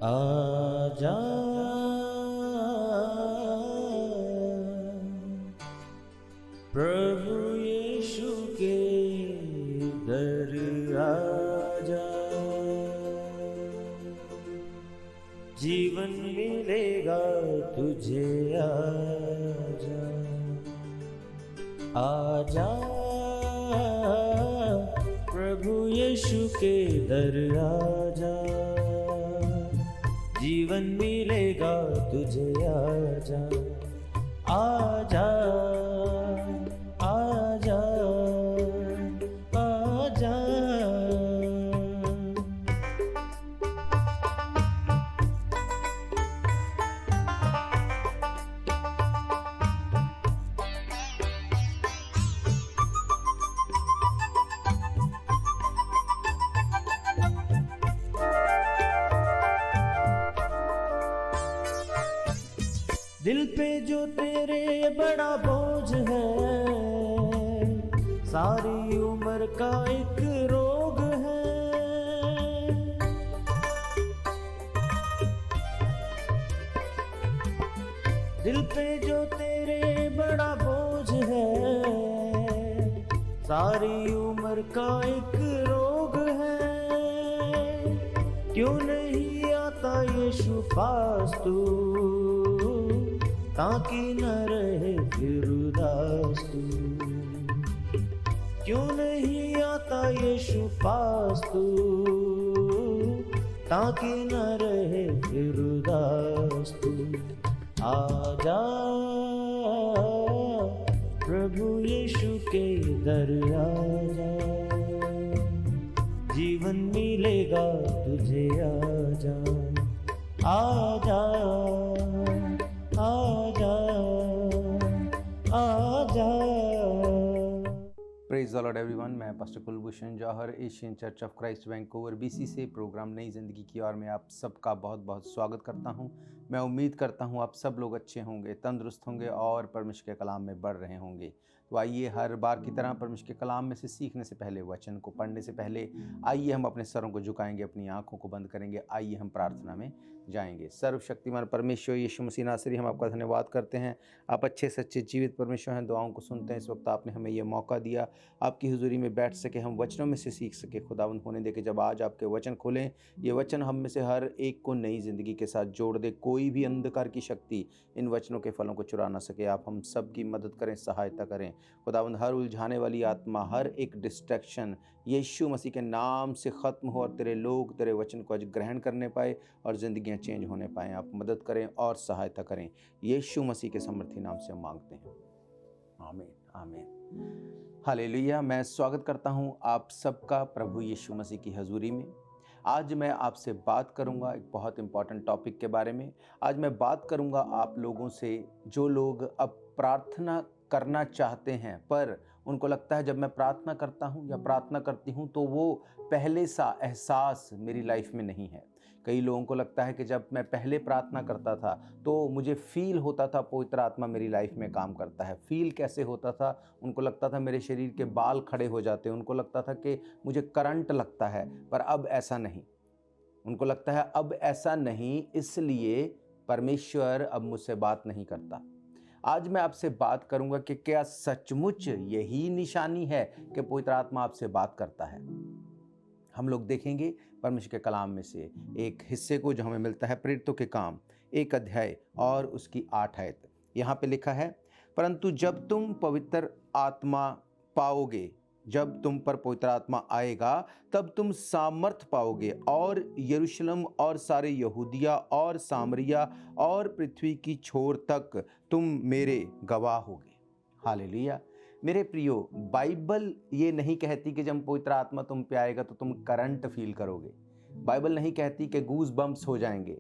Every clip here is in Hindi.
आजा प्रभु यीशु के दर आजा, जीवन मिलेगा तुझे। आजा आजा प्रभु यीशु के दर आजा, जीवन मिलेगा तुझे। आजा आजा आजा आजा। दिल पे जो तेरे बड़ा बोझ है, सारी उम्र का एक रोग है। दिल पे जो तेरे बड़ा बोझ है, सारी उम्र का एक रोग है। क्यों नहीं आता यीशु पास तू, ताकि न रहे फिर उदास तू। क्यों नहीं आता यीशु पास तू, ताकि न रहे फिर उदास तू। आजा प्रभु यीशु के दर आजा, जीवन मिलेगा तुझे। आजा आजा आजा आजा। प्रेज द लॉर्ड एवरीवन, मैं pastor Kulbhushan Johar, Asian Church of Christ Vancouver BC से प्रोग्राम नई ज़िंदगी की ओर में आप सबका बहुत बहुत स्वागत करता हूं। मैं उम्मीद करता हूं आप सब लोग अच्छे होंगे, तंदुरुस्त होंगे और परमेश्वर के कलाम में बढ़ रहे होंगे। तो आइए हर बार की तरह परमेश्वर के कलाम में से सीखने से पहले, वचन को पढ़ने से पहले आइए हम अपने सरों को झुकाएंगे, अपनी आँखों को बंद करेंगे। आइए हम प्रार्थना में जाएंगे। सर्वशक्तिमान परमेश्वर यीशु मसीह नासरी, हम आपका धन्यवाद करते हैं। आप अच्छे सच्चे जीवित परमेश्वर हैं, दुआओं को सुनते हैं। इस वक्त आपने हमें ये मौका दिया आपकी हुजूरी में बैठ सके, हम वचनों में से सीख सके। खुदावंद होने दे के जब आज आपके वचन खोलें, ये वचन हम में से हर एक को नई ज़िंदगी के साथ जोड़ दे। कोई भी अंधकार की शक्ति इन वचनों के फलों को चुरा ना सके। आप हम सब की मदद करें, सहायता करें। खुदावंद हर उलझाने वाली आत्मा, हर एक डिस्ट्रैक्शन यीशु मसीह के नाम से ख़त्म हो और तेरे लोग तेरे वचन को आज ग्रहण करने पाए और ज़िंदगियाँ चेंज होने पाएँ। आप मदद करें और सहायता करें। यीशु मसीह के समर्थी नाम से हम मांगते हैं, आमीन आमीन। हालेलुया। मैं स्वागत करता हूं आप सबका प्रभु यीशु मसीह की हजूरी में। आज मैं आपसे बात करूंगा एक बहुत इंपॉर्टेंट टॉपिक के बारे में। आज मैं बात करूंगा आप लोगों से जो लोग अब प्रार्थना करना चाहते हैं, पर उनको लगता है जब मैं प्रार्थना करता हूं या प्रार्थना करती हूं तो वो पहले सा एहसास मेरी लाइफ में नहीं है। कई लोगों को लगता है कि जब मैं पहले प्रार्थना करता था तो मुझे फील होता था पवित्र आत्मा मेरी लाइफ में काम करता है। फील कैसे होता था? उनको लगता था मेरे शरीर के बाल खड़े हो जाते, उनको लगता था कि मुझे करंट लगता है। पर अब ऐसा नहीं। उनको लगता है अब ऐसा नहीं, इसलिए परमेश्वर अब मुझसे बात नहीं करता। आज मैं आपसे बात करूंगा कि क्या सचमुच यही निशानी है कि पवित्र आत्मा आपसे बात करता है। हम लोग देखेंगे परमेश्वर के कलाम में से एक हिस्से को जो हमें मिलता है प्रेरितों के काम 1 अध्याय और उसकी 8 आयत। यहाँ पे लिखा है, परंतु जब तुम पवित्र आत्मा पाओगे, जब तुम पर पवित्र आत्मा आएगा तब तुम सामर्थ पाओगे और यरूशलेम और सारे यहूदिया और सामरिया और पृथ्वी की छोर तक तुम मेरे गवाह होगे। हालेलुया। मेरे प्रियो, बाइबल ये नहीं कहती कि जब पवित्र आत्मा तुम पे आएगा तो तुम करंट फील करोगे। बाइबल नहीं कहती कि गूज बम्प्स हो जाएंगे।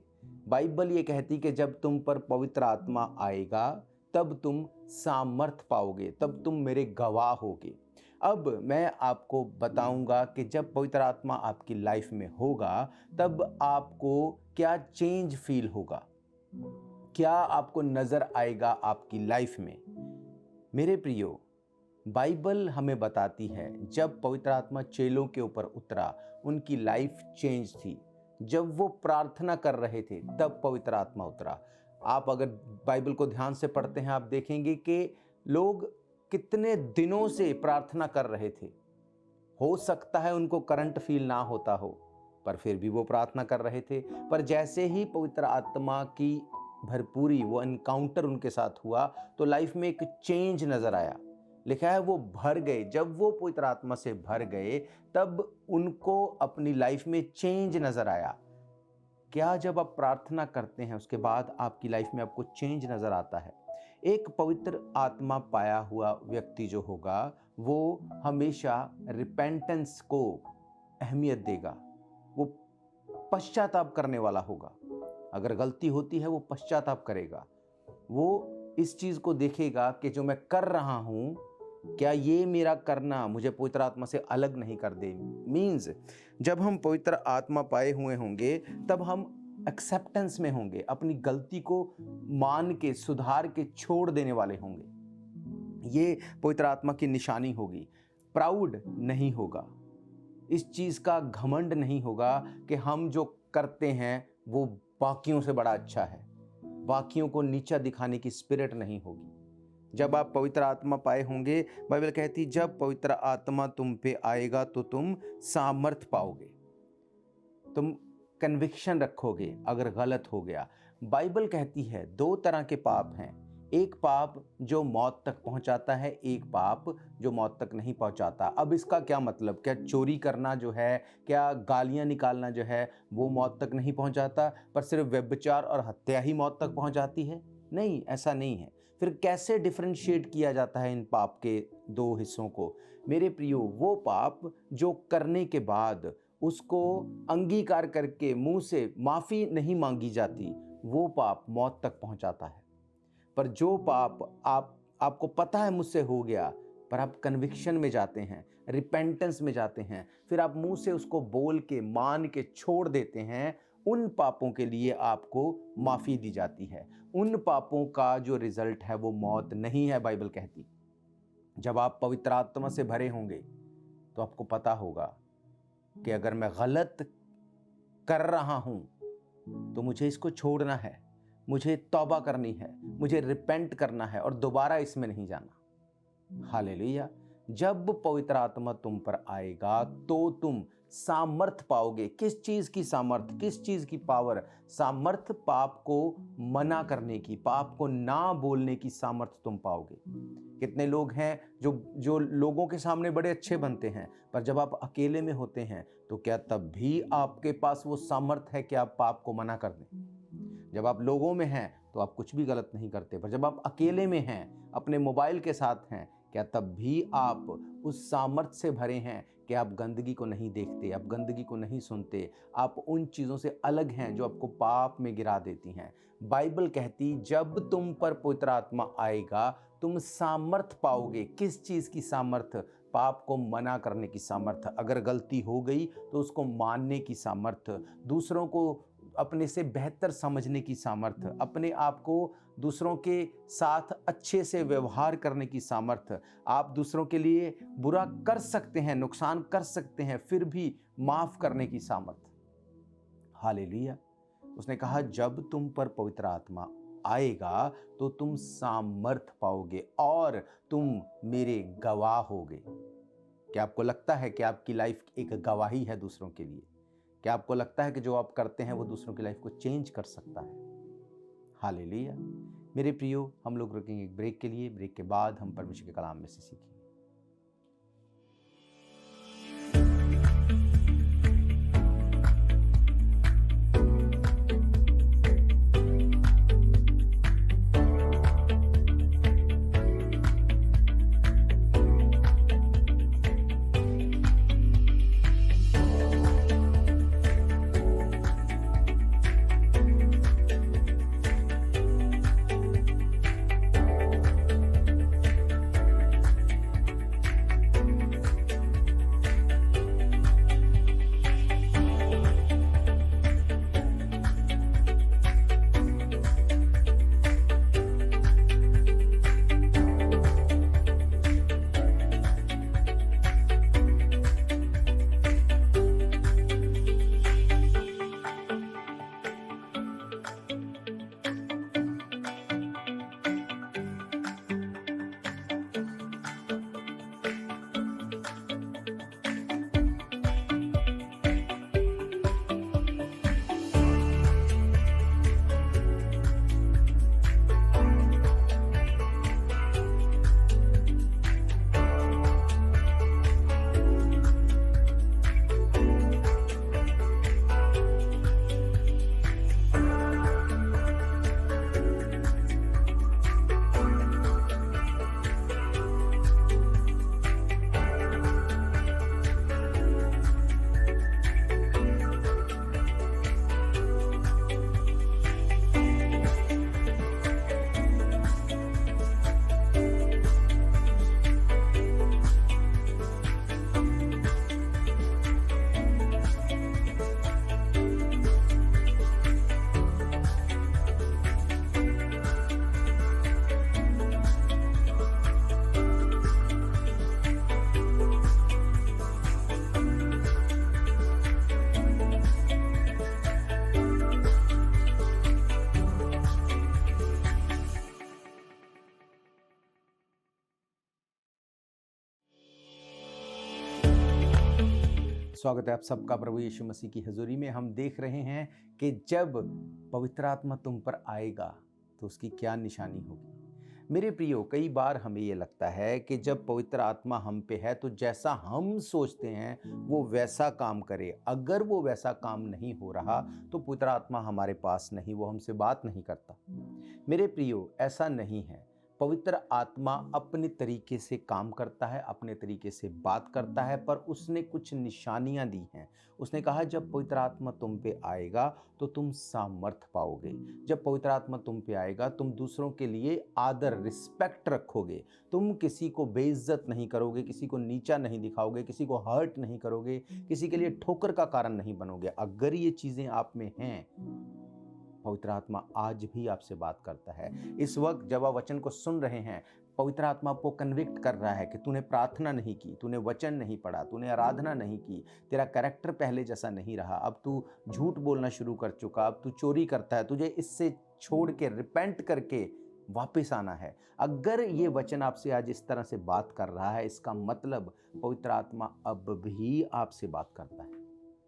बाइबल ये कहती कि जब तुम पर पवित्र आत्मा आएगा तब तुम सामर्थ पाओगे, तब तुम मेरे गवाह होगे। अब मैं आपको बताऊंगा कि जब पवित्र आत्मा आपकी लाइफ में होगा तब आपको क्या चेंज फील होगा, क्या आपको नजर आएगा आपकी लाइफ में। मेरे प्रियो, बाइबल हमें बताती है जब पवित्र आत्मा चेलों के ऊपर उतरा उनकी लाइफ चेंज थी। जब वो प्रार्थना कर रहे थे तब पवित्र आत्मा उतरा। आप अगर बाइबल को ध्यान से पढ़ते हैं, आप देखेंगे कि लोग कितने दिनों से प्रार्थना कर रहे थे। हो सकता है उनको करंट फील ना होता हो, पर फिर भी वो प्रार्थना कर रहे थे। पर जैसे ही पवित्र आत्मा की भरपूरी, वो एनकाउंटर उनके साथ हुआ, तो लाइफ में एक चेंज नजर आया। लिखा है वो भर गए। जब वो पवित्र आत्मा से भर गए तब उनको अपनी लाइफ में चेंज नजर आया। क्या जब आप प्रार्थना करते हैं उसके बाद आपकी लाइफ में आपको चेंज नजर आता है? एक पवित्र आत्मा पाया हुआ व्यक्ति जो होगा वो हमेशा रिपेंटेंस को अहमियत देगा। वो पश्चाताप करने वाला होगा। अगर गलती होती है वो पश्चाताप करेगा। वो इस चीज को देखेगा कि जो मैं कर रहा हूं, क्या ये मेरा करना मुझे पवित्र आत्मा से अलग नहीं कर दे। मीन्स जब हम पवित्र आत्मा पाए हुए होंगे तब हम एक्सेप्टेंस में होंगे, अपनी गलती को मान के, सुधार के छोड़ देने वाले होंगे। ये पवित्र आत्मा की निशानी होगी। प्राउड नहीं होगा, इस चीज का घमंड नहीं होगा कि हम जो करते हैं वो बाकियों से बड़ा अच्छा है। बाकियों को नीचा दिखाने की स्पिरिट नहीं होगी। जब आप पवित्र आत्मा पाए होंगे, बाइबल कहती जब पवित्र आत्मा तुम पे आएगा तो तुम सामर्थ पाओगे, तुम कन्विक्शन रखोगे अगर गलत हो गया। बाइबल कहती है दो तरह के पाप हैं, एक पाप जो मौत तक पहुंचाता है, एक पाप जो मौत तक नहीं पहुंचाता। अब इसका क्या मतलब? क्या चोरी करना जो है, क्या गालियां निकालना जो है वो मौत तक नहीं पहुंचाता, पर सिर्फ व्यभिचार और हत्या ही मौत तक पहुंचाती है? नहीं, ऐसा नहीं है। फिर कैसे डिफरेंशिएट किया जाता है इन पाप के दो हिस्सों को? मेरे प्रियो, वो पाप जो करने के बाद उसको अंगीकार करके मुंह से माफ़ी नहीं मांगी जाती, वो पाप मौत तक पहुंचाता है। पर जो पाप आपको पता है मुझसे हो गया, पर आप कन्विक्शन में जाते हैं, रिपेंटेंस में जाते हैं, फिर आप मुंह से उसको बोल के, मान के छोड़ देते हैं, उन पापों के लिए आपको माफ़ी दी जाती है। उन पापों का जो रिजल्ट है वो मौत नहीं है, बाइबल कहती। जब आप पवित्र आत्मा से भरे होंगे तो आपको पता होगा कि अगर मैं गलत कर रहा हूं तो मुझे इसको छोड़ना है, मुझे तौबा करनी है, मुझे रिपेंट करना है और दोबारा इसमें नहीं जाना। हालेलुया। जब पवित्र आत्मा तुम पर आएगा तो तुम सामर्थ पाओगे। किस चीज की सामर्थ, किस चीज की पावर? सामर्थ पाप को मना करने की, पाप को ना बोलने की सामर्थ तुम पाओगे। कितने लोग हैं जो लोगों के सामने बड़े अच्छे बनते हैं, पर जब आप अकेले में होते हैं तो क्या तब भी आपके पास वो सामर्थ है कि आप पाप को मना कर दें? जब आप लोगों में हैं तो आप कुछ भी गलत नहीं करते, पर जब आप अकेले में हैं, अपने मोबाइल के साथ हैं, क्या तब भी आप उस सामर्थ्य से भरे हैं कि आप गंदगी को नहीं देखते, आप गंदगी को नहीं सुनते, आप उन चीज़ों से अलग हैं जो आपको पाप में गिरा देती हैं? बाइबल कहती जब तुम पर पवित्र आत्मा आएगा तुम सामर्थ पाओगे। किस चीज़ की सामर्थ? पाप को मना करने की सामर्थ। अगर गलती हो गई तो उसको मानने की सामर्थ, दूसरों को अपने से बेहतर समझने की सामर्थ, अपने आप को दूसरों के साथ अच्छे से व्यवहार करने की सामर्थ। आप दूसरों के लिए बुरा कर सकते हैं, नुकसान कर सकते हैं, फिर भी माफ करने की सामर्थ। हालेलुया। उसने कहा जब तुम पर पवित्र आत्मा आएगा तो तुम सामर्थ पाओगे और तुम मेरे गवाह होगे। क्या आपको लगता है कि आपकी लाइफ एक गवाही है दूसरों के लिए? क्या आपको लगता है कि जो आप करते हैं वो दूसरों की लाइफ को चेंज कर सकता है? हालेलुया। मेरे प्रियो, हम लोग रुकेंगे एक ब्रेक के लिए। ब्रेक के बाद हम परमेश्वर के कलाम में से सीखेंगे। स्वागत है आप सबका प्रभु यीशु मसीह की हजूरी में। हम देख रहे हैं कि जब पवित्र आत्मा तुम पर आएगा तो उसकी क्या निशानी होगी। मेरे प्रियो, कई बार हमें ये लगता है कि जब पवित्र आत्मा हम पे है तो जैसा हम सोचते हैं वो वैसा काम करे। अगर वो वैसा काम नहीं हो रहा तो पवित्र आत्मा हमारे पास नहीं, वो हमसे बात नहीं करता। मेरे प्रियो, ऐसा नहीं है। पवित्र आत्मा अपने तरीके से काम करता है, अपने तरीके से बात करता है, पर उसने कुछ निशानियां दी हैं। उसने कहा जब पवित्र आत्मा तुम पे आएगा तो तुम सामर्थ पाओगे। जब पवित्र आत्मा तुम पे आएगा तुम दूसरों के लिए आदर, रिस्पेक्ट रखोगे। तुम किसी को बेइज्जत नहीं करोगे, किसी को नीचा नहीं दिखाओगे, किसी को हर्ट नहीं करोगे, किसी के लिए ठोकर का कारण नहीं बनोगे। अगर ये चीज़ें आप में हैं, पवित्र आत्मा आज भी आपसे बात करता है। इस वक्त जब आप वचन को सुन रहे हैं, पवित्र आत्मा आपको कन्विक्ट कर रहा है कि तूने प्रार्थना नहीं की, तूने वचन नहीं पढ़ा, तूने आराधना नहीं की, तेरा कैरेक्टर पहले जैसा नहीं रहा, अब तू झूठ बोलना शुरू कर चुका, अब तू चोरी करता है, तुझे इससे छोड़ के रिपेंट करके वापस आना है। अगर ये वचन आपसे आज इस तरह से बात कर रहा है, इसका मतलब पवित्र आत्मा अब भी आपसे बात करता है।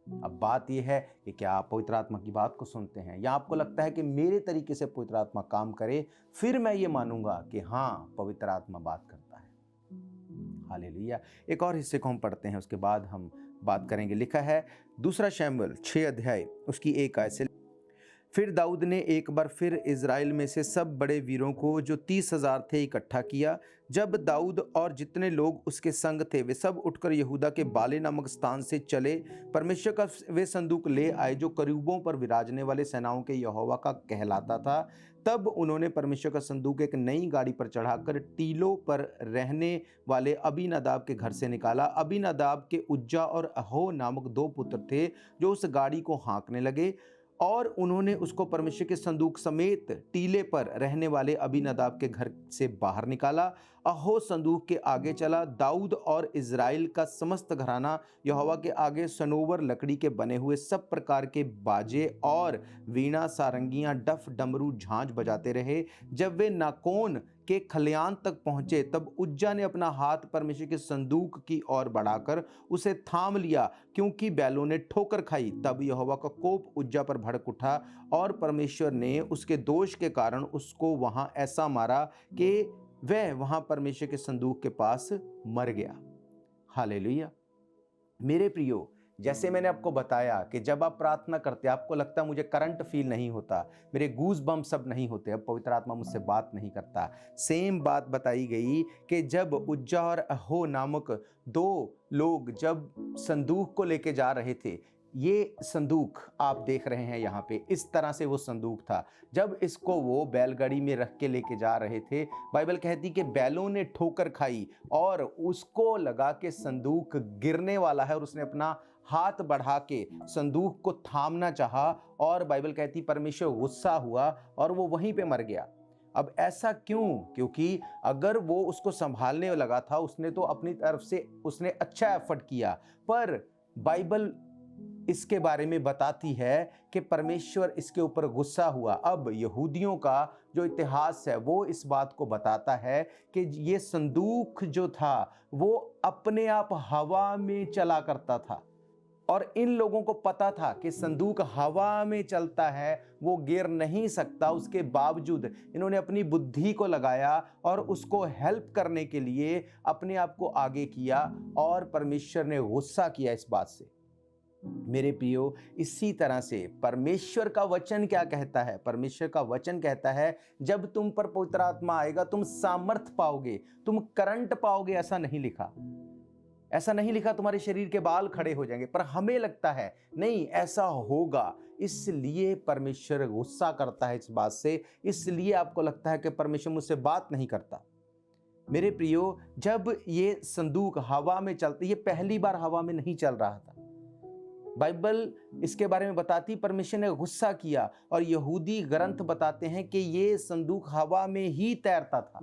अब बात यह है कि क्या आप पवित्र आत्मा की बात को सुनते हैं, या आपको लगता है कि मेरे तरीके से पवित्र आत्मा काम करे फिर मैं ये मानूंगा कि हाँ, पवित्र आत्मा बात करता है। हालेलुया। एक और हिस्से को हम पढ़ते हैं, उसके बाद हम बात करेंगे। लिखा है 2 शमूएल 6 अध्याय उसकी 1 आयत से, फिर दाऊद ने एक बार फिर इज़राइल में से सब बड़े वीरों को जो 30,000 थे इकट्ठा किया। जब दाऊद और जितने लोग उसके संग थे वे सब उठकर यहूदा के बाले नामक स्थान से चले। परमेश्वर का वे संदूक ले आए जो करूबों पर विराजने वाले सेनाओं के यहोवा का कहलाता था। तब उन्होंने परमेश्वर का संदूक एक नई गाड़ी पर चढ़ाकर टीलों पर रहने वाले अबीनादाब के घर से निकाला। अबीनादाब के उज्जा और अहो नामक 2 पुत्र थे जो उस गाड़ी को हाँकने लगे, और उन्होंने उसको परमेश्वर के संदूक समेत टीले पर रहने वाले अबीनादाब के घर से बाहर निकाला। अहो संदूक के आगे चला। दाऊद और इज़राइल का समस्त घराना यहोवा के आगे सनोवर लकड़ी के बने हुए सब प्रकार के बाजे और वीणा, सारंगियां, डफ, डमरू, झांझ बजाते रहे। जब वे नाकोन के खलियान तक पहुंचे तब उज्जा ने अपना हाथ परमेश्वर के संदूक की ओर बढ़ाकर उसे थाम लिया, क्योंकि बैलों ने ठोकर खाई। तब यहोवा का कोप उज्जा पर भड़क उठा और परमेश्वर ने उसके दोष के कारण उसको वहां ऐसा मारा कि वह वहां परमेश्वर के संदूक के पास मर गया। हालेलुया। मेरे प्रियो, जैसे मैंने आपको बताया कि जब आप प्रार्थना करते हैं आपको लगता है मुझे करंट फील नहीं होता, मेरे गूज बम्प सब नहीं होते, अब पवित्र आत्मा मुझसे बात नहीं करता। सेम बात बताई गई कि जब उज्जा और अहो नामक 2 लोग जब संदूक को लेके जा रहे थे, ये संदूक आप देख रहे हैं यहाँ पे, इस तरह से वो संदूक था। जब इसको वो बैलगाड़ी में रख के लेके जा रहे थे, बाइबल कहती कि बैलों ने ठोकर खाई और उसको लगा के संदूक गिरने वाला है, और उसने अपना हाथ बढ़ा के संदूक को थामना चाहा, और बाइबल कहती परमेश्वर गुस्सा हुआ और वो वहीं पे मर गया। अब ऐसा क्यों? क्योंकि अगर वो उसको संभालने लगा था, उसने तो अपनी तरफ से उसने अच्छा एफर्ट किया, पर बाइबल इसके बारे में बताती है कि परमेश्वर इसके ऊपर गुस्सा हुआ। अब यहूदियों का जो इतिहास है वो इस बात को बताता है कि ये संदूक जो था वो अपने आप हवा में चला करता था, और इन लोगों को पता था कि संदूक हवा में चलता है, वो गिर नहीं सकता। उसके बावजूद इन्होंने अपनी बुद्धि को लगाया और उसको हेल्प करने के लिए अपने आप को आगे किया, और परमेश्वर ने गुस्सा किया इस बात से। मेरे प्रियो, इसी तरह से परमेश्वर का वचन क्या कहता है? परमेश्वर का वचन कहता है जब तुम पर पवित्र आत्मा आएगा तुम सामर्थ पाओगे, तुम करंट पाओगे। ऐसा नहीं लिखा, ऐसा नहीं लिखा तुम्हारे शरीर के बाल खड़े हो जाएंगे, पर हमें लगता है नहीं ऐसा होगा, इसलिए परमेश्वर गुस्सा करता है इस बात से। इसलिए आपको लगता है कि परमेश्वर मुझसे बात नहीं करता। मेरे प्रियो, जब ये संदूक हवा में चलती, ये पहली बार हवा में नहीं चल रहा था। बाइबल इसके बारे में बताती परमेश्वर ने गुस्सा किया, और यहूदी ग्रंथ बताते हैं कि ये संदूक हवा में ही तैरता था।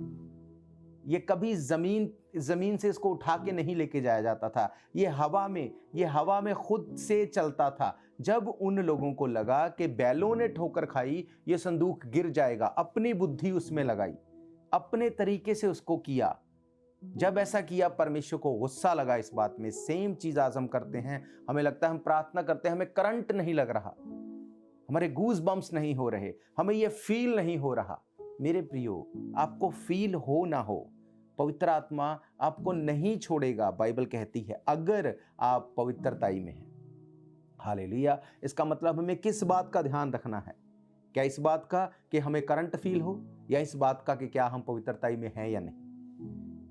ये कभी जमीन से इसको उठा के नहीं लेके जाया जाता था, ये हवा में खुद से चलता था। जब उन लोगों को लगा कि बैलों ने ठोकर खाई, ये संदूक गिर जाएगा, अपनी बुद्धि उसमें लगाई, अपने तरीके से उसको किया, जब ऐसा किया, परमेश्वर को गुस्सा लगा इस बात में। सेम चीज आज हम करते हैं। हमें लगता है हम प्रार्थना करते हैं, हमें करंट नहीं लग रहा, हमारे गूज बम्प्स नहीं हो रहे, हमें ये फील नहीं हो रहा। मेरे प्रियो, आपको फील हो ना हो, पवित्र आत्मा आपको नहीं छोड़ेगा। बाइबल कहती है अगर आप पवित्रताई में हैं। हालेलुया। इसका मतलब हमें किस बात का ध्यान रखना है? क्या इस बात का कि हमें करंट फील हो, या इस बात का कि क्या हम पवित्रताई में हैं या नहीं?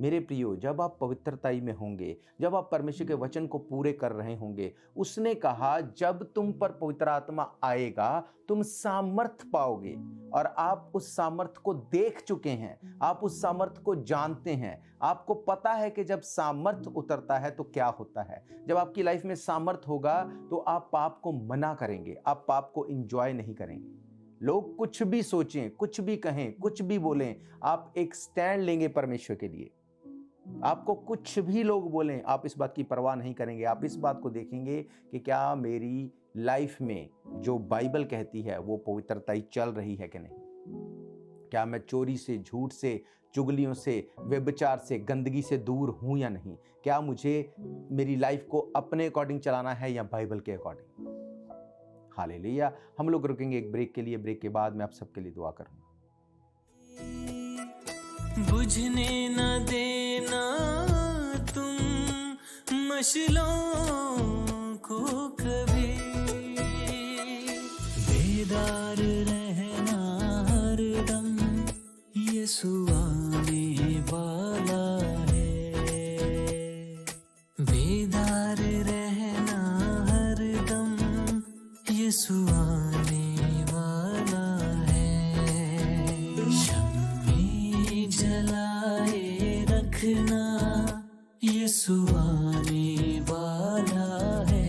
मेरे प्रियो, जब आप पवित्रताई में होंगे, जब आप परमेश्वर के वचन को पूरे कर रहे होंगे, उसने कहा जब तुम पर पवित्र आत्मा आएगा तुम सामर्थ पाओगे। और आप उस सामर्थ को देख चुके हैं, आप उस सामर्थ को जानते हैं। आपको पता है कि जब सामर्थ उतरता है तो क्या होता है। जब आपकी लाइफ में सामर्थ होगा तो आप पाप को मना करेंगे, आप पाप को एंजॉय नहीं करेंगे। लोग कुछ भी सोचें, कुछ भी कहें, कुछ भी बोलें, आप एक स्टैंड लेंगे परमेश्वर के लिए। आपको कुछ भी लोग बोलें, आप इस बात की परवाह नहीं करेंगे। आप इस बात को देखेंगे कि क्या मेरी लाइफ में जो बाइबल कहती है वो पवित्रताई चल रही है कि नहीं। क्या मैं चोरी से, झूठ से, चुगलियों से, व्यभिचार से, गंदगी से दूर हूं या नहीं। क्या मुझे मेरी लाइफ को अपने अकॉर्डिंग चलाना है या बाइबल के अकॉर्डिंग। हालेलुया। हम लोग रुकेंगे एक ब्रेक के लिए। ब्रेक के बाद मैं आप सबके लिए दुआ करूंगा। बुझने न देना तुम मशलों को कभी, बेदार रहना हरदम, यीशु आने वाला है। बेदार रहना हरदम, यीशु आने वाला है। शम्मे जलाए रखना, यीशु आने वाला है।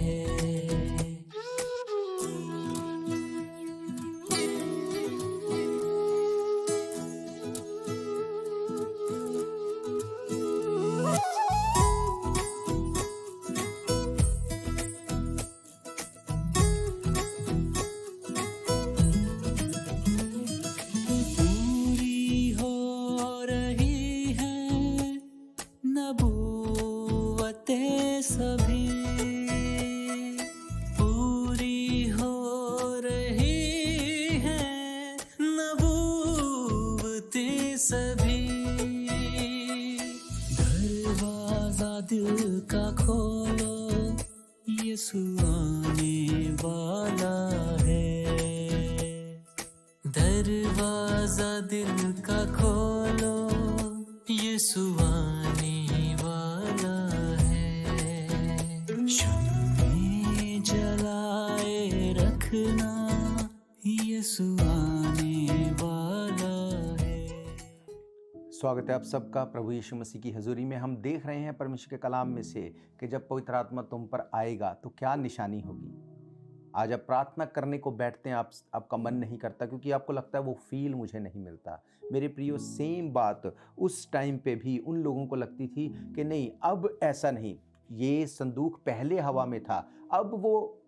पूरी हो रही है नबूवतें सभी, पूरी हो रही है नबूवतें सभी। दरवाजा दिल का खोलो, यीशु आने वाला है। दरवाजा दिल का खोलो, यीशु आने वाला है। शम्मे जलाए रखना, यीशु आने वाला है। स्वागत है आप सबका प्रभु यीशु मसीह की हजूरी में। हम देख रहे हैं परमेश्वर के कलाम में से कि जब पवित्र आत्मा तुम पर आएगा तो क्या निशानी होगी। आज आप प्रार्थना करने को बैठते हैं, आपका मन नहीं करता क्योंकि आपको लगता है वो फील मुझे नहीं मिलता। मेरे प्रियो, सेम बात उस टाइम पे भी उन लोगों को लगती थी कि नहीं, अब ऐसा नहीं। ये संदूक पहले हवा में था, अब वो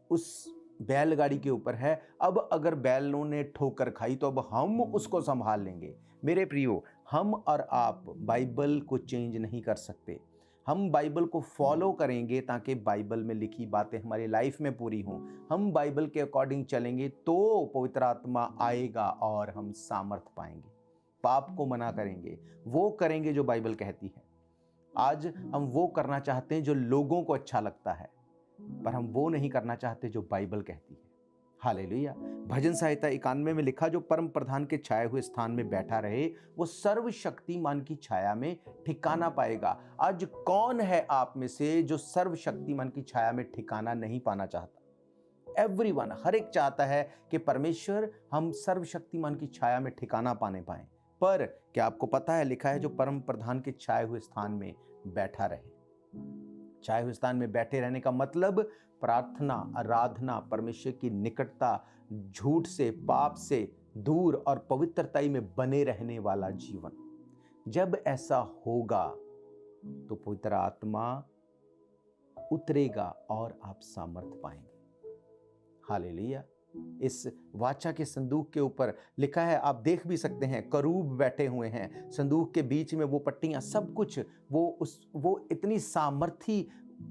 उस बैलगाड़ी के ऊपर है। अब अगर बैलों ने ठोकर खाई तो अब हम उसको संभाल लेंगे। मेरे प्रियो, हम और आप बाइबल को चेंज नहीं कर सकते। हम बाइबल को फॉलो करेंगे ताकि बाइबल में लिखी बातें हमारी लाइफ में पूरी हों। हम बाइबल के अकॉर्डिंग चलेंगे तो पवित्र आत्मा आएगा और हम सामर्थ पाएंगे। पाप को मना करेंगे, वो करेंगे जो बाइबल कहती है। आज हम वो करना चाहते हैं जो लोगों को अच्छा लगता है, पर हम वो नहीं करना चाहते जो बाइबल कहती है। हालेलुया। भजन संहिता 91 में लिखा, जो परम प्रधान के छाए हुए स्थान में बैठा रहे वो सर्वशक्तिमान की छाया में ठिकाना पाएगा। आज कौन है आप में से जो सर्वशक्तिमान की छाया में ठिकाना नहीं पाना चाहता? एवरीवन, हर एक चाहता है कि परमेश्वर हम सर्वशक्तिमान की छाया में ठिकाना पाने पाए। पर क्या आपको पता है, लिखा है जो परम प्रधान के छाए हुए स्थान में बैठा रहे। छाए हुए स्थान में बैठे रहने का मतलब प्रार्थना, आराधना, परमेश्वर की निकटता, झूठ से, पाप से दूर और पवित्रताई में बने रहने वाला जीवन। जब ऐसा होगा तो पवित्र आत्मा उतरेगा और आप सामर्थ पाएंगे। हालेलुया। इस वाचा के संदूक के ऊपर लिखा है, आप देख भी सकते हैं, करूब बैठे हुए हैं, संदूक के बीच में वो पट्टियां, सब कुछ वो इतनी सामर्थी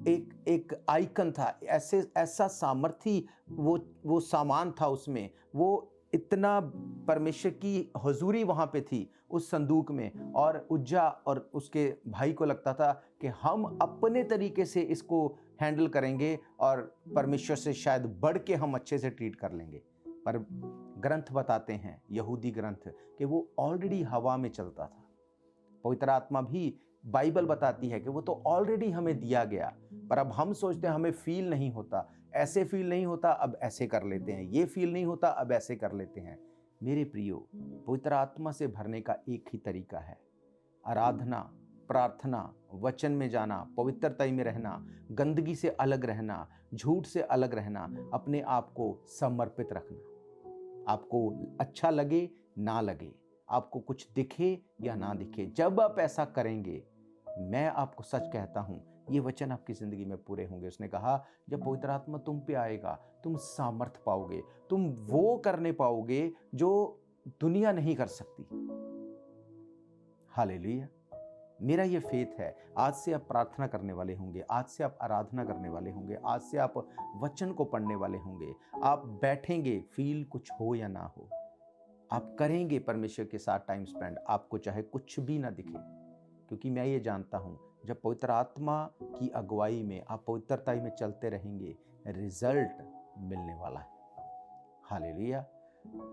एक आइकन था, ऐसा सामर्थी वो सामान था उसमें, वो इतना परमेश्वर की हुजूरी वहाँ पे थी उस संदूक में। और उज्जा और उसके भाई को लगता था कि हम अपने तरीके से इसको हैंडल करेंगे और परमेश्वर से शायद बढ़ के हम अच्छे से ट्रीट कर लेंगे। पर ग्रंथ बताते हैं, यहूदी ग्रंथ, कि वो ऑलरेडी हवा में चलता था। पवित्र आत्मा भी बाइबल बताती है कि वो तो ऑलरेडी हमें दिया गया, पर अब हम सोचते हैं हमें फील नहीं होता, ऐसे फील नहीं होता, अब ऐसे कर लेते हैं, ये फील नहीं होता, अब ऐसे कर लेते हैं। मेरे प्रियो, पवित्र आत्मा से भरने का एक ही तरीका है, आराधना, प्रार्थना, वचन में जाना, पवित्रता में रहना, गंदगी से अलग रहना, झूठ से अलग रहना, अपने आप को समर्पित रखना। आपको अच्छा लगे ना लगे, आपको कुछ दिखे या ना दिखे, जब आप ऐसा करेंगे, मैं आपको सच कहता हूं, ये वचन आपकी जिंदगी में पूरे होंगे। उसने कहा, जब पवित्र आत्मा तुम पे आएगा, तुम सामर्थ पाओगे, तुम वो करने पाओगे जो दुनिया नहीं कर सकती। हालेलुया। मेरा ये फेथ है, आज से आप प्रार्थना करने वाले होंगे, आज से आप आराधना करने वाले होंगे, आज से आप वचन को पढ़ने वाले होंगे, आप बैठेंगे, फील कुछ हो या ना हो, आप करेंगे परमेश्वर के साथ टाइम स्पेंड, आपको चाहे कुछ भी ना दिखे, क्योंकि मैं ये जानता हूं, जब पवित्र आत्मा की अगुवाई में आप पवित्रता में चलते रहेंगे, रिजल्ट मिलने वाला है। हालेलुया।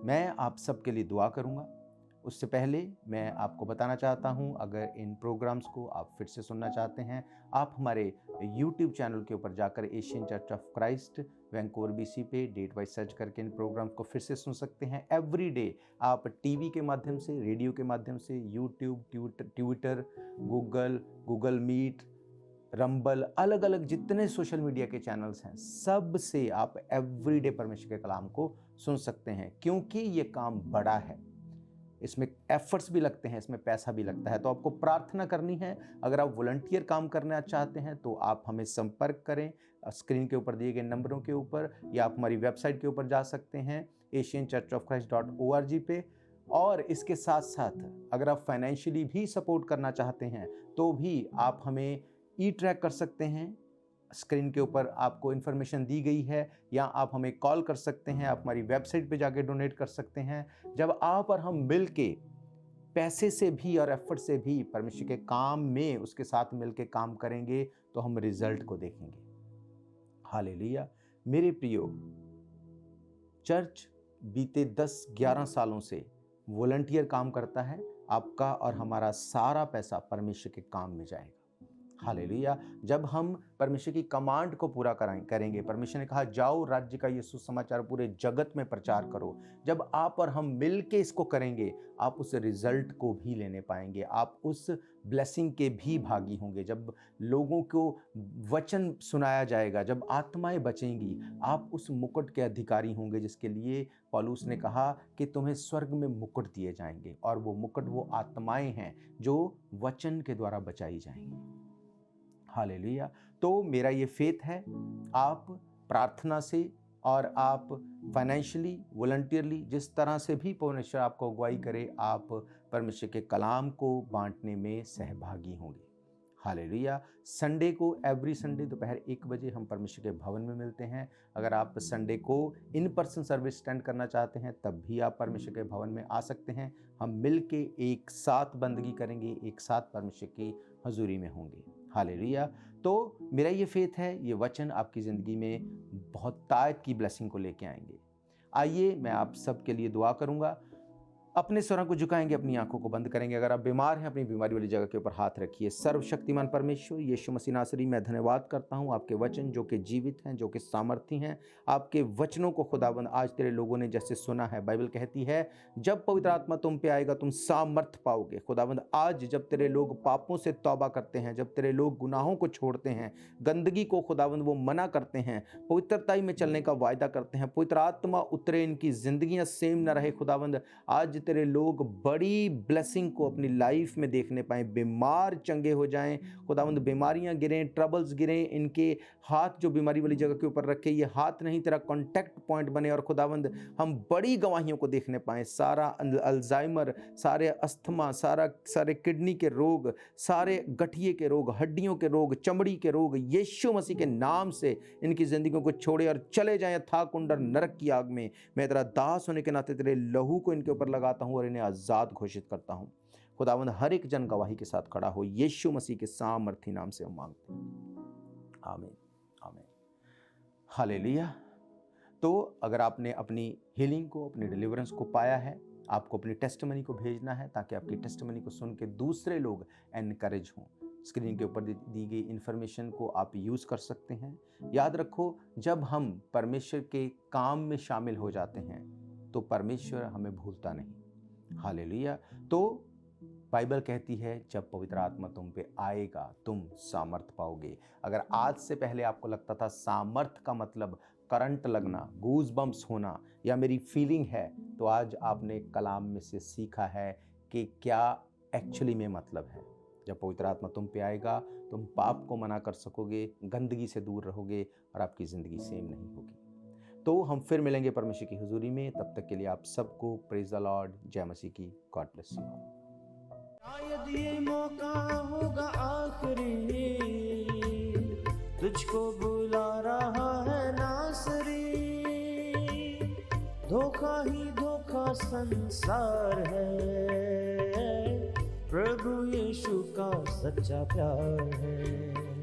मैं आप सबके लिए दुआ करूंगा। उससे पहले मैं आपको बताना चाहता हूं, अगर इन प्रोग्राम्स को आप फिर से सुनना चाहते हैं, आप हमारे YouTube चैनल के ऊपर जाकर Asian Church of Christ Vancouver BC पे डेट वाइज सर्च करके इन प्रोग्राम्स को फिर से सुन सकते हैं। एवरी डे आप टीवी के माध्यम से, रेडियो के माध्यम से, YouTube, Twitter, Google Meet, Rumble, अलग अलग जितने सोशल मीडिया के चैनल्स हैं, सब से आप एवरीडे परमेश्वर के कलाम को सुन सकते हैं, क्योंकि ये काम बड़ा है, इसमें एफर्ट्स भी लगते हैं, इसमें पैसा भी लगता है। तो आपको प्रार्थना करनी है। अगर आप वॉलंटियर काम करना चाहते हैं तो आप हमें संपर्क करें, स्क्रीन के ऊपर दिए गए नंबरों के ऊपर, या आप हमारी वेबसाइट के ऊपर जा सकते हैं asianchurchofchrist.org पे। और इसके साथ साथ अगर आप फाइनेंशियली भी सपोर्ट करना चाहते हैं तो भी आप हमें ट्रैक कर सकते हैं, स्क्रीन के ऊपर आपको इन्फॉर्मेशन दी गई है, या आप हमें कॉल कर सकते हैं, आप हमारी वेबसाइट पे जाके डोनेट कर सकते हैं। जब आप और हम मिल के पैसे से भी और एफर्ट से भी परमेश्वर के काम में उसके साथ मिल के काम करेंगे तो हम रिजल्ट को देखेंगे। हालेलुया। मेरे प्रियो, चर्च बीते 10-11 सालों से वॉलंटियर काम करता है। आपका और हमारा सारा पैसा परमेश्वर के काम में जाएगा। हालेलुया। जब हम परमेश्वर की कमांड को पूरा करेंगे, परमेश्वर ने कहा जाओ राज्य का ये सुसमाचार पूरे जगत में प्रचार करो, जब आप और हम मिल के इसको करेंगे, आप उस रिजल्ट को भी लेने पाएंगे, आप उस ब्लेसिंग के भी भागी होंगे। जब लोगों को वचन सुनाया जाएगा, जब आत्माएं बचेंगी, आप उस मुकुट के अधिकारी होंगे जिसके लिए पौलुस ने कहा कि तुम्हें स्वर्ग में मुकुट दिए जाएंगे, और वो मुकुट वो आत्माएं हैं जो वचन के द्वारा बचाई जाएंगी। हालेलुया। तो मेरा ये फेथ है, आप प्रार्थना से और आप फाइनेंशियली, वॉलंटियरली, जिस तरह से भी परमेश्वर आपको अगुवाई करे, आप परमेश्वर के कलाम को बांटने में सहभागी होंगे। हालेलुया। संडे को, एवरी संडे दोपहर 1 बजे हम परमेश्वर के भवन में मिलते हैं। अगर आप संडे को इन पर्सन सर्विस अटेंड करना चाहते हैं तब भी आप परमेश्वर के भवन में आ सकते हैं। हम मिल के एक साथ बंदगी करेंगे, एक साथ परमेश्वर की हजूरी में होंगे। हालेलुया। तो मेरा ये फेथ है, ये वचन आपकी ज़िंदगी में बहुत ताकत की ब्लेसिंग को लेके आएंगे। आइए मैं आप सबके लिए दुआ करूंगा। अपने स्वरों को झुकाएंगे, अपनी आंखों को बंद करेंगे। अगर आप बीमार हैं, अपनी बीमारी वाली जगह के ऊपर हाथ रखिए। सर्वशक्तिमान परमेश्वर यीशु मसीह नासरी, मैं धन्यवाद करता हूं आपके वचन जो कि जीवित हैं, जो कि सामर्थी हैं। आपके वचनों को खुदाबंद आज तेरे लोगों ने जैसे सुना है, बाइबल कहती है जब पवित्र आत्मा तुम पे आएगा तुम सामर्थ पाओगे। खुदाबंद आज जब तेरे लोग पापों से तौबा करते हैं, जब तेरे लोग गुनाहों को छोड़ते हैं, गंदगी को खुदाबंद वो मना करते हैं, पवित्रता में चलने का वायदा करते हैं, पवित्र आत्मा उतरे, इनकी जिंदगियां सेम न रहे खुदाबंद। आज तेरे लोग बड़ी ब्लेसिंग को अपनी लाइफ में देखने पाएँ, बीमार चंगे हो जाएं खुदावंद, बीमारियां गिरें, ट्रबल्स गिरें, इनके हाथ जो बीमारी वाली जगह के ऊपर रखे ये हाथ नहीं तेरा कॉन्टैक्ट पॉइंट बने और खुदावंद हम बड़ी गवाहियों को देखने पाएँ। सारा अल्जाइमर, सारे अस्थमा, सारे किडनी के रोग, सारे गठिए के रोग, हड्डियों के रोग, चमड़ी के रोग यीशु मसीह के नाम से इनकी ज़िंदगियों को छोड़े और चले जाएं था कुंडर नरक की आग में। मैं तेरा दास होने के नाते तेरे लहू को इनके ऊपर लगाता हूँ और इन्हें आज़ाद घोषित करता हूँ। खुदावंद हर एक जन गवाही के साथ खड़ा हो, यीशु मसीह के सामर्थी नाम से हम मांगते हैं, आमीन आमीन हालेलुया। तो अगर आपने अपनी हीलिंग को, अपनी डिलीवरेंस को पाया है, आपको अपनी टेस्टिमनी को भेजना है ताकि आपकी टेस्टिमनी को सुन के दूसरे लोग एनकरेज हों। स्क्रीन के ऊपर दी गई इन्फॉर्मेशन को आप यूज़ कर सकते हैं। याद रखो, जब हम परमेश्वर के काम में शामिल हो जाते हैं तो परमेश्वर हमें भूलता नहीं। हालेलुया। तो बाइबल कहती है जब पवित्र आत्मा तुम पे आएगा तुम सामर्थ पाओगे। अगर आज से पहले आपको लगता था सामर्थ का मतलब करंट लगना, गूज बम्प्स होना या मेरी फीलिंग है, तो आज आपने कलाम में से सीखा है कि क्या एक्चुअली में मतलब है। जब पवित्र आत्मा तुम पे आएगा तुम पाप को मना कर सकोगे, गंदगी से दूर रहोगे और आपकी ज़िंदगी सेम नहीं होगी। तो हम फिर मिलेंगे परमेश्वर की हुजूरी में। तब तक के लिए आप सबको प्रेज द लॉर्ड, जय मसीह की, गॉड ब्लेस यू। शायद ये मौका होगा आखिरी, तुझको बुला रहा है नासरी। धोखा ही धोखा संसार है, प्रभु यीशु का सच्चा प्यार है।